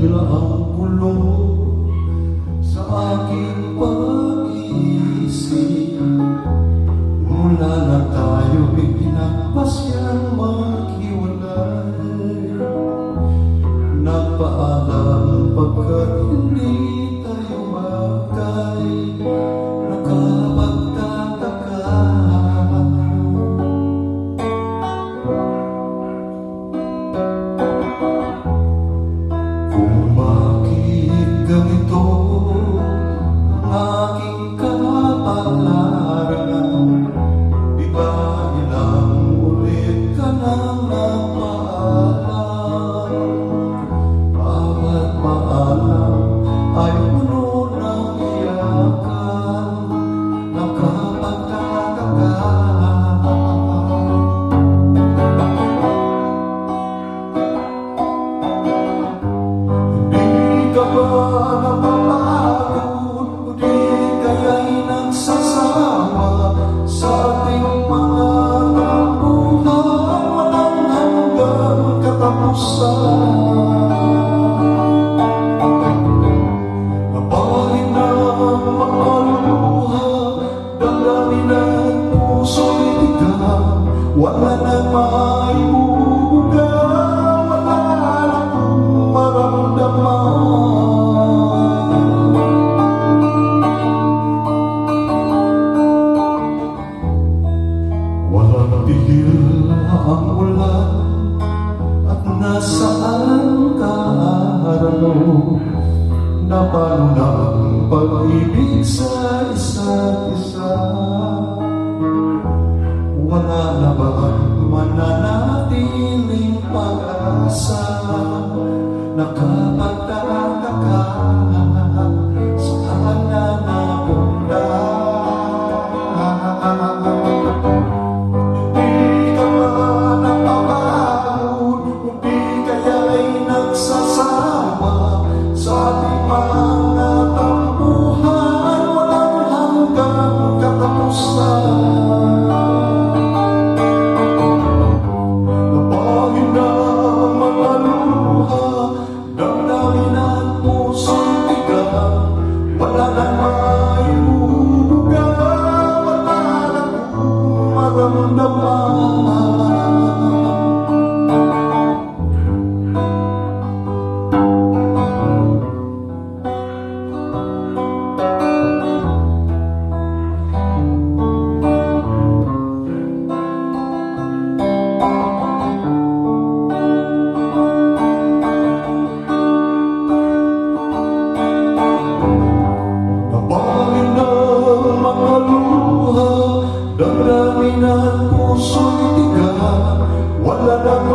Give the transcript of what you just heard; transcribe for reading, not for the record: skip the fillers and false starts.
tila ang gulo sa aking pag-iisip. Mula na tayo'y pinapasyang maghiwalay. Nagpaalam pagkat hindi tayo magkay. Nakapagtataka kung bakit ganito ang aking kapalaran. Di ba ilang ulit ka nang napaalam? Bawat paalam ay puno ng iyakan. Nakapagtataka hindi ka ba napapagod? Di kaya'y nagsasawa sa ating mga tampuhan? Walang hanggang katapusan. Napahid na mga luha, damdamin at puso'y tigang. Wala nang maibubuga, wala nang maramdaman. Walang tigil ang ulan at nasaan ka araw. Napano na ang pag-ibig sa isa't isa. Wala na ba ang mananatiling pag-asa? Nakapagtataka saan na napunta? Hindi ka ba napapagod? Hindi kaya'y nagsasawa sa ating mga tampuhan? Walang hanggang katapusan. Napahid na mga luha, damdamin at puso'y tigang. Wala nang maibubuga, wala nang maramdaman. Napahid na mga luha, damdamin at puso'y tigang. Wala nang